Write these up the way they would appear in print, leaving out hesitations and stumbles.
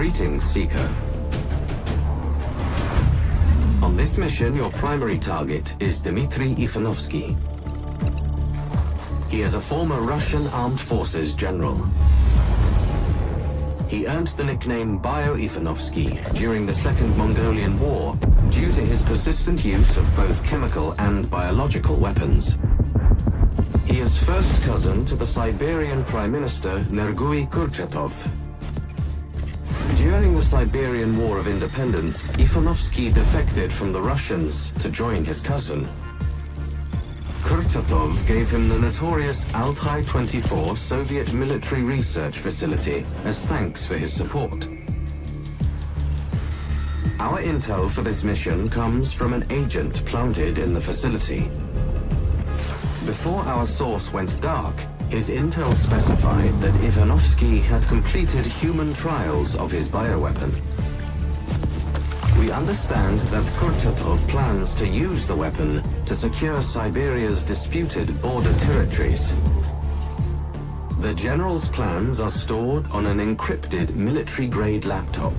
Greetings, Seeker. On this mission, your primary target is Dmitry Ivanovsky. He is a former Russian Armed Forces general. He earned the nickname Bio-Ivanovsky during the Second Mongolian War due to his persistent use of both chemical and biological weapons. He is first cousin to the Siberian Prime Minister Nergui Kurchatov. During the Siberian War of Independence, Ivanovsky defected from the Russians to join his cousin. Kurchatov gave him the notorious Altai-24 Soviet military research facility as thanks for his support. Our intel for this mission comes from an agent planted in the facility. Before our source went dark, his intel specified that Ivanovsky had completed human trials of his bioweapon. We understand that Kurchatov plans to use the weapon to secure Siberia's disputed border territories. The general's plans are stored on an encrypted military-grade laptop.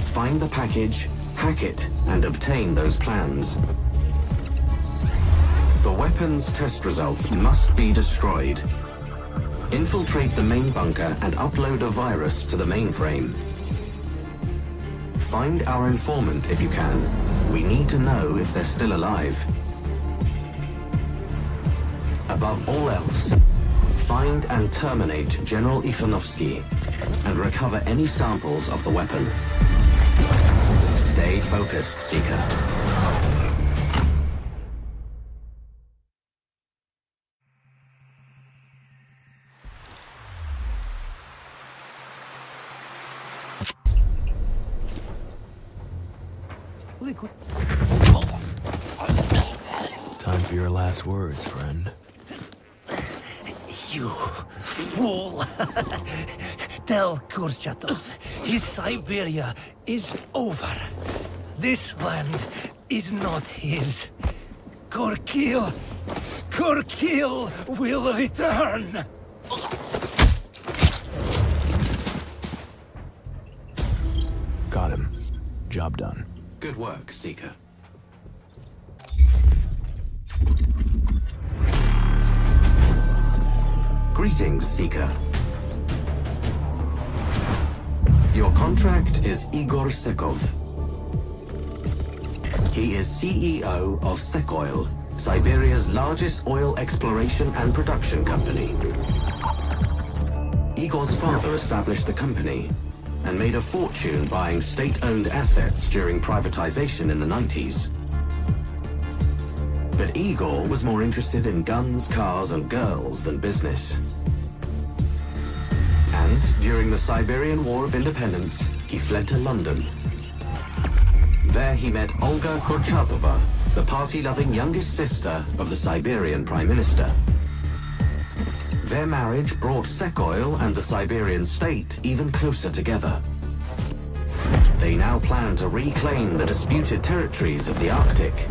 Find the package, hack it, and obtain those plans. The weapon's test results must be destroyed. Infiltrate the main bunker and upload a virus to the mainframe. Find our informant if you can. We need to know if they're still alive. Above all else, find and terminate General Ivanovsky and recover any samples of the weapon. Stay focused, Seeker. Time for your last words, friend. You fool! Tell Kurchatov his Siberia is over. This land is not his. Korkil will return! Got him. Job done. Good work, Seeker. Greetings, Seeker. Your contract is Igor Sekov. He is CEO of Sekoil, Siberia's largest oil exploration and production company. Igor's father established the company and made a fortune buying state-owned assets during privatization in the 90s. But Igor was more interested in guns, cars, and girls than business. And during the Siberian War of Independence, he fled to London. There he met Olga Kurchatova, the party-loving youngest sister of the Siberian Prime Minister. Their marriage brought Sekoil and the Siberian state even closer together. They now plan to reclaim the disputed territories of the Arctic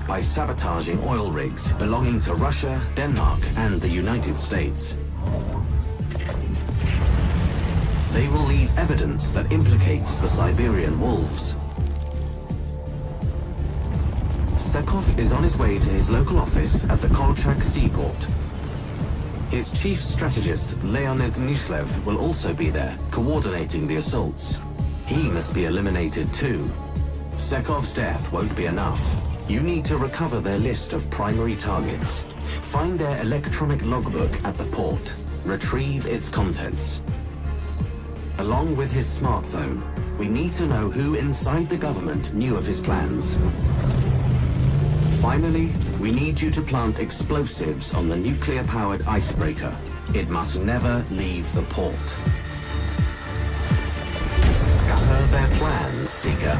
by sabotaging oil rigs belonging to Russia, Denmark, and the United States. They will leave evidence that implicates the Siberian wolves. Sekov is on his way to his local office at the Kolchak seaport. His chief strategist, Leonid Nishlev, will also be there, coordinating the assaults. He must be eliminated too. Sekov's death won't be enough. You need to recover their list of primary targets. Find their electronic logbook at the port. Retrieve its contents. Along with his smartphone, we need to know who inside the government knew of his plans. Finally, we need you to plant explosives on the nuclear-powered icebreaker. It must never leave the port. Scupper their plans, Seeker.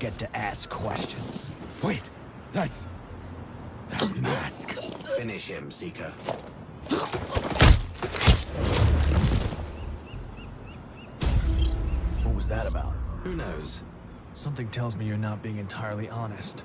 get to ask questions. Wait, that mask. Finish him, Seeker. What was that about? Who knows? Something tells me you're not being entirely honest.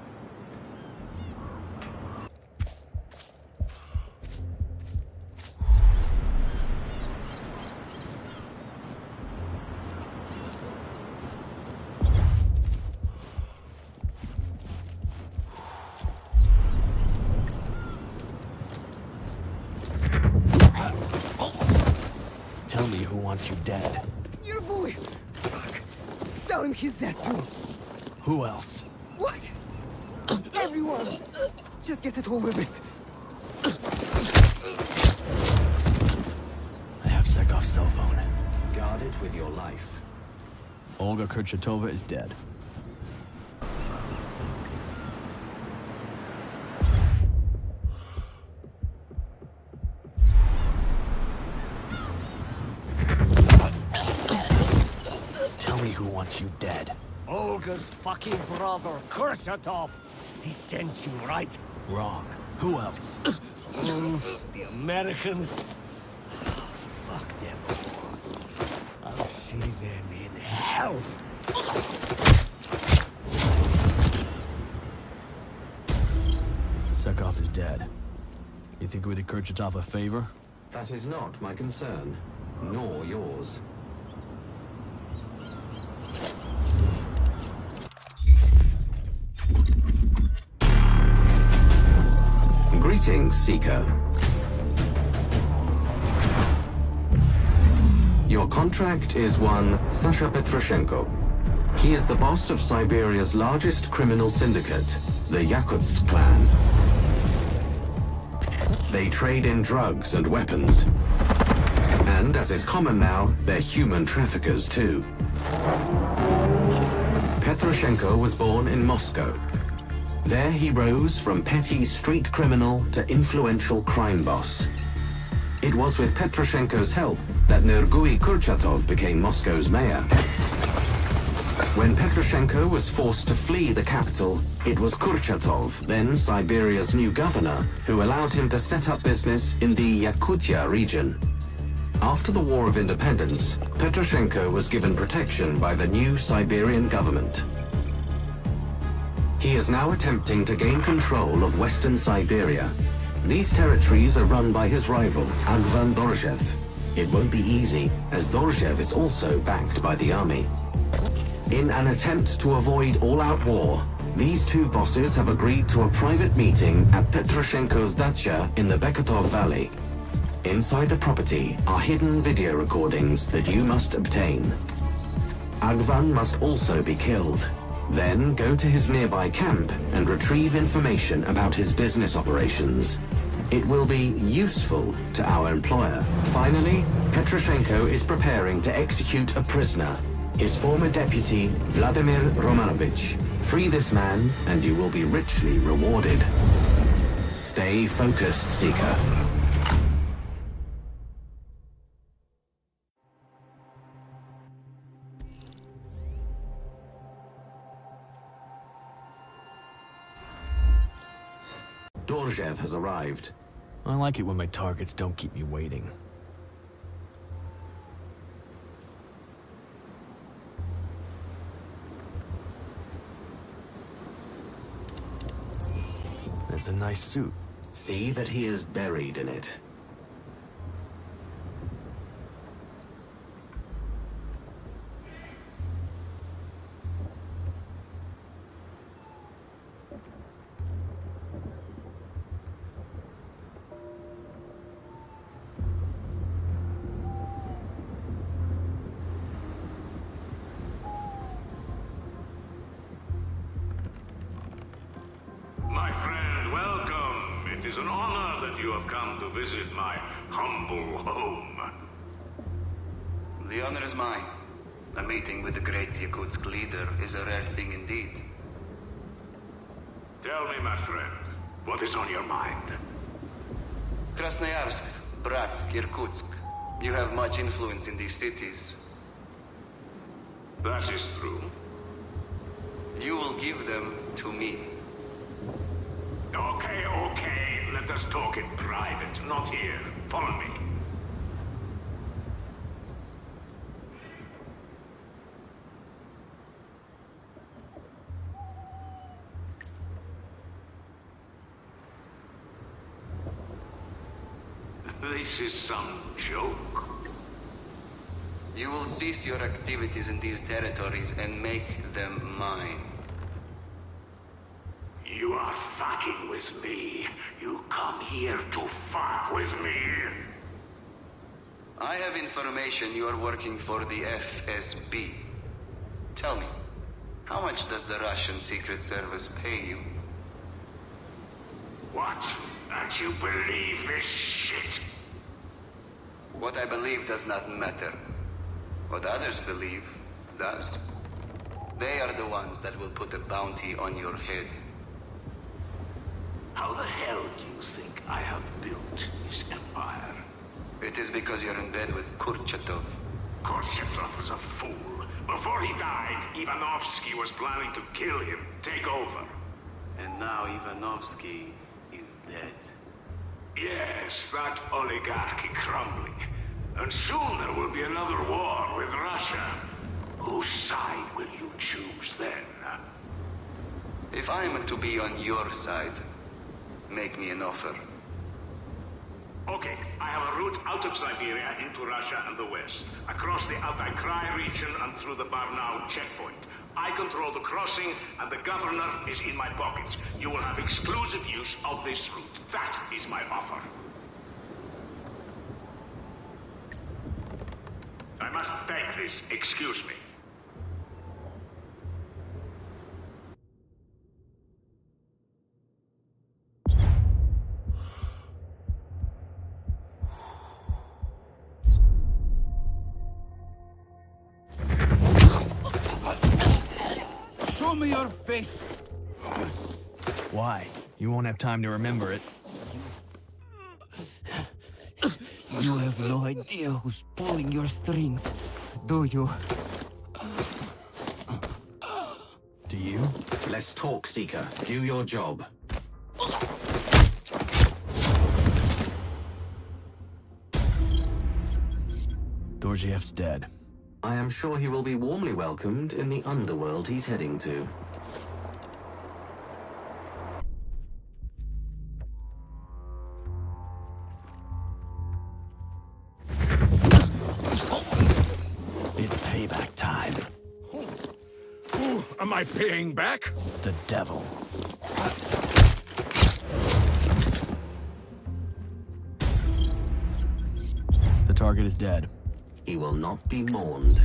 Tell me who wants you dead. Your boy! Fuck. Tell him he's dead too. Who else? What? Everyone! Just get it over with. I have Sekov's cell phone. Guard it with your life. Olga Kurchatova is dead. Tell me who wants you dead. Olga's fucking brother, Kurchatov. He sent you, right? Wrong. Who else? Roofs, the Americans. Fuck them. I'll see them in hell. Sekov is dead. You think we did Kurchatov a favor? That is not my concern, nor yours. Greetings, Seeker. Your contract is one Sasha Petroshenko. He is the boss of Siberia's largest criminal syndicate, the Yakutsk clan. They trade in drugs and weapons. And, as is common now, they're human traffickers too. Petroshenko was born in Moscow. There he rose from petty street criminal to influential crime boss. It was with Petroshenko's help that Nergui Kurchatov became Moscow's mayor. When Petroshenko was forced to flee the capital, it was Kurchatov, then Siberia's new governor, who allowed him to set up business in the Yakutia region. After the War of Independence, Petroshenko was given protection by the new Siberian government. He is now attempting to gain control of Western Siberia. These territories are run by his rival, Agvan Dorjev. It won't be easy, as Dorjev is also backed by the army. In an attempt to avoid all-out war, these two bosses have agreed to a private meeting at Petroshenko's dacha in the Beketov Valley. Inside the property are hidden video recordings that you must obtain. Agvan must also be killed. Then go to his nearby camp and retrieve information about his business operations. It will be useful to our employer. Finally, Petroshenko is preparing to execute a prisoner, his former deputy, Vladimir Romanovich. Free this man, and you will be richly rewarded. Stay focused, Seeker. Dorjev has arrived. I like it when my targets don't keep me waiting. That's a nice suit. See that he is buried in it. My friend, welcome. It is an honor that you have come to visit my humble home. The honor is mine. A meeting with the great Yakutsk leader is a rare thing indeed. Tell me, my friend, what is on your mind? Krasnoyarsk, Bratsk, Irkutsk. You have much influence in these cities. That is true. You will give them to me. Okay, okay. Let us talk in private, not here. Follow me. This is some joke. You will cease your activities in these territories and make them mine. You are fucking with me. You come here to fuck with me. I have information you are working for the FSB. Tell me, how much does the Russian Secret Service pay you? What? Don't you believe this shit? What I believe does not matter. What others believe does. They are the ones that will put a bounty on your head. How the hell do you think I have built this empire? It is because you're in bed with Kurchatov. Kurchatov was a fool. Before he died, Ivanovsky was planning to kill him, take over. And now Ivanovsky is dead. Yes, that oligarchy crumbling. And soon there will be another war with Russia. Whose side will you choose then? If I am to be on your side, make me an offer. Okay, I have a route out of Siberia into Russia and the West, across the Altai Krai region and through the Barnau checkpoint. I control the crossing, and the governor is in my pocket. You will have exclusive use of this route. That is my offer. I must beg this. Excuse me. Show me your face! Why? You won't have time to remember it. You have no idea who's pulling your strings, do you? Do you? Let's talk, Seeker. Do your job. Dorjiev's dead. I am sure he will be warmly welcomed in the underworld he's heading to. It's payback time. Who am I paying back? The devil. The target is dead. He will not be mourned.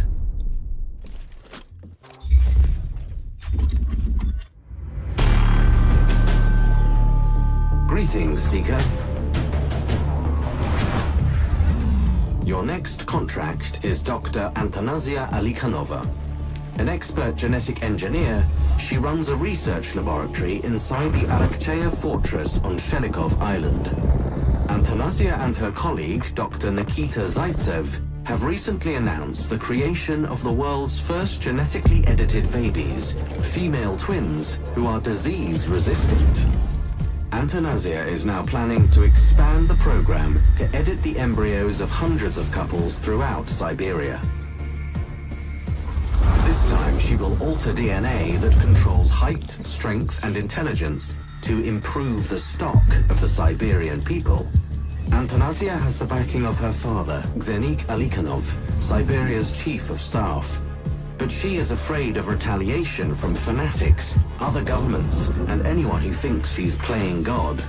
Greetings, Seeker. Your next contract is Dr. Antonasia Alikhanova. An expert genetic engineer, she runs a research laboratory inside the Arakcheya fortress on Shelikov Island. Antonasia and her colleague, Dr. Nikita Zaitsev, have recently announced the creation of the world's first genetically edited babies, female twins, who are disease-resistant. Antonasia is now planning to expand the program to edit the embryos of hundreds of couples throughout Siberia. This time, she will alter DNA that controls height, strength, and intelligence to improve the stock of the Siberian people. Antonasia has the backing of her father, Xenik Alikhanov, Siberia's chief of staff. But she is afraid of retaliation from fanatics, other governments, and anyone who thinks she's playing God.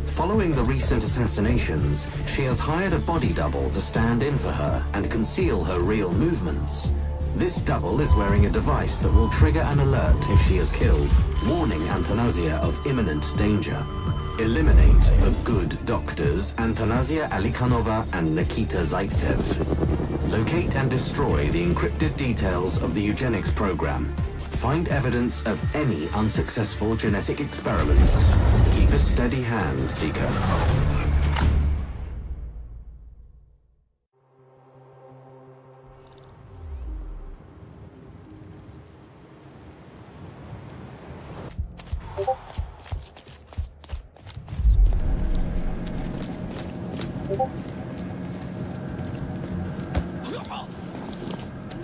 Following the recent assassinations, she has hired a body double to stand in for her and conceal her real movements. This double is wearing a device that will trigger an alert if she is killed, warning Antonasia of imminent danger. Eliminate the good doctors, Antonasia Alikhanova and Nikita Zaitsev. Locate and destroy the encrypted details of the eugenics program. Find evidence of any unsuccessful genetic experiments. Keep a steady hand, Seeker.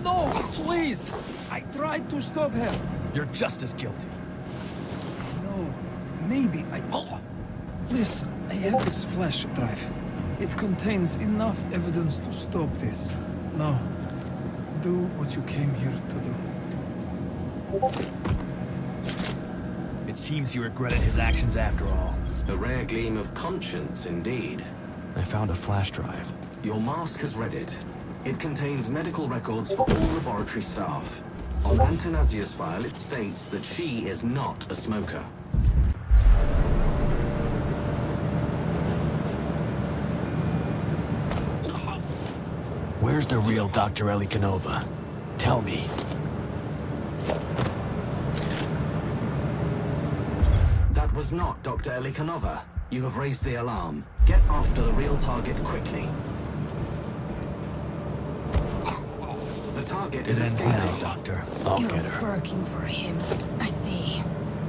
No, please! I tried to stop her. You're just as guilty. No, maybe I... Listen, I have this flash drive. It contains enough evidence to stop this. Now, do what you came here to do. It seems he regretted his actions after all. A rare gleam of conscience, indeed. I found a flash drive. Your mask has read it. It contains medical records for all laboratory staff. On Antanasia's file, it states that she is not a smoker. Where's the real Dr. Elikanova? Tell me. That was not Dr. Elikanova. You have raised the alarm. Get after the real target quickly. The target It is ends escaping. now, Doctor. I'll You're get her. working for him. I see.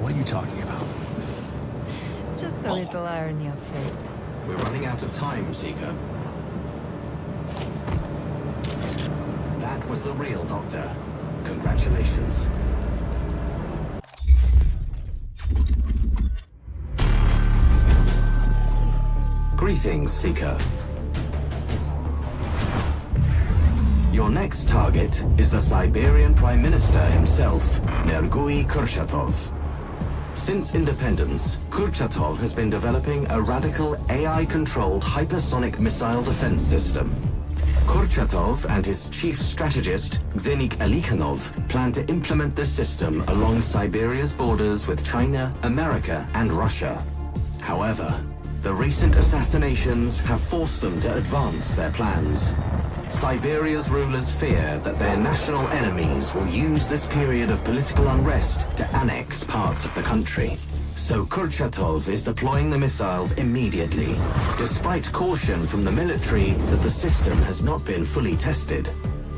What are you talking about? Just a little irony of fate. We're running out of time, Seeker. That was the real doctor. Congratulations. Greetings, Seeker. Your next target is the Siberian Prime Minister himself, Nergui Kurchatov. Since independence, Kurchatov has been developing a radical AI-controlled hypersonic missile defense system. Kurchatov and his chief strategist, Xenik Alikhanov, plan to implement this system along Siberia's borders with China, America, and Russia. However, the recent assassinations have forced them to advance their plans. Siberia's rulers fear that their national enemies will use this period of political unrest to annex parts of the country. So Kurchatov is deploying the missiles immediately, despite caution from the military that the system has not been fully tested.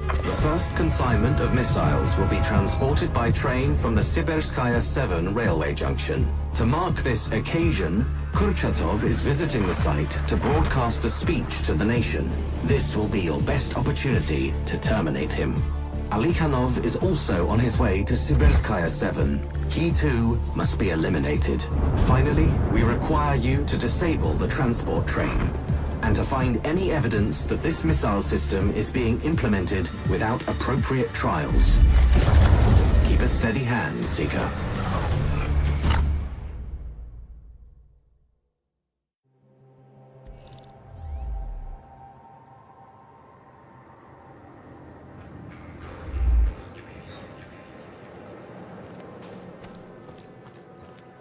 The first consignment of missiles will be transported by train from the Sibirskaya 7 railway junction. To mark this occasion, Kurchatov is visiting the site to broadcast a speech to the nation. This will be your best opportunity to terminate him. Alikhanov is also on his way to Sibirskaya 7. He too must be eliminated. Finally, we require you to disable the transport train and to find any evidence that this missile system is being implemented without appropriate trials. Keep a steady hand, Seeker.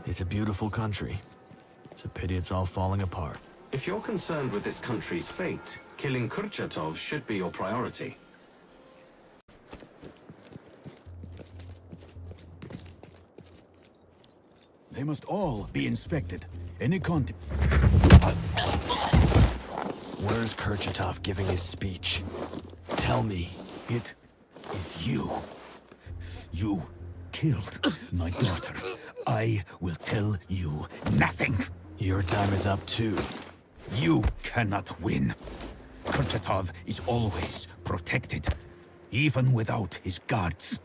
It's a beautiful country. It's a pity it's all falling apart. If you're concerned with this country's fate, killing Kurchatov should be your priority. They must all be inspected. Any content. Where's Kurchatov giving his speech? Tell me. It is you. You killed my daughter. I will tell you nothing. Your time is up too. You cannot win. Kurchatov is always protected, even without his guards.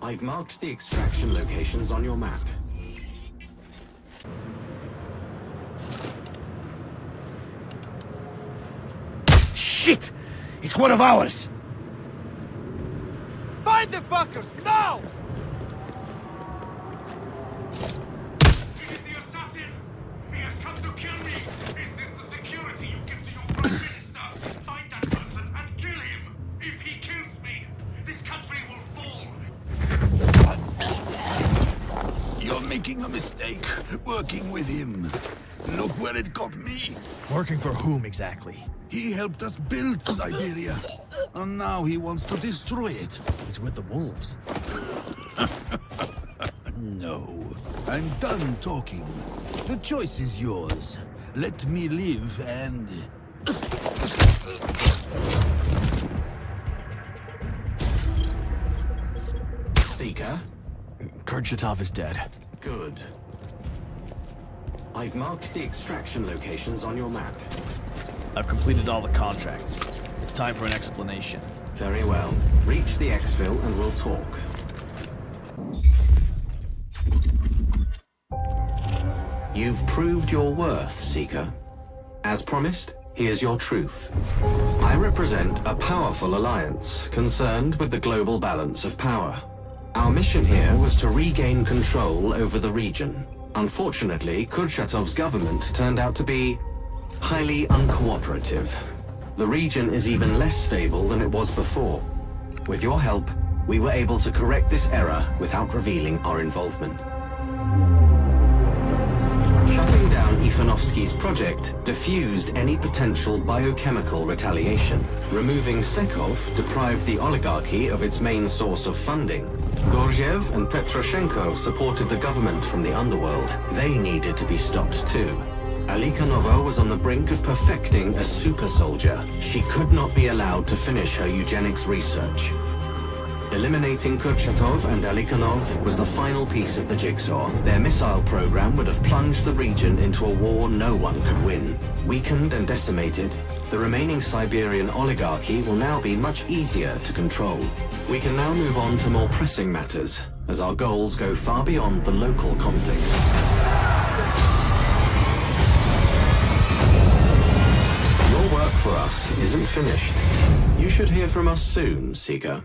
I've marked the extraction locations on your map. Shit! It's one of ours! Find the fuckers, now! It is the assassin! He has come to kill me! Is this the security you give to your Prime Minister? Find that person and kill him! If he kills me, this country will fall! You're making a mistake working with him. Look where it got me. Working for whom exactly? He helped us build Siberia, and now he wants to destroy it. He's with the wolves. No. I'm done talking. The choice is yours. Let me live and... Seeker. Seeker? Kurchatov is dead. Good. I've marked the extraction locations on your map. I've completed all the contracts. It's time for an explanation. Very well. Reach the exfil and we'll talk. You've proved your worth, Seeker. As promised, here's your truth. I represent a powerful alliance concerned with the global balance of power. Our mission here was to regain control over the region. Unfortunately, Kurchatov's government turned out to be highly uncooperative. The region is even less stable than it was before. With your help, we were able to correct this error without revealing our involvement. Shutting down Ivanovsky's project diffused any potential biochemical retaliation. Removing Sekov deprived the oligarchy of its main source of funding. Gorgiev and Petroshenko supported the government from the underworld. They needed to be stopped too. Alikanova was on the brink of perfecting a super soldier. She could not be allowed to finish her eugenics research. Eliminating Kurchatov and Alikanov was the final piece of the jigsaw. Their missile program would have plunged the region into a war no one could win. Weakened and decimated, the remaining Siberian oligarchy will now be much easier to control. We can now move on to more pressing matters, as our goals go far beyond the local conflict. Your work for us isn't finished. You should hear from us soon, Seeker.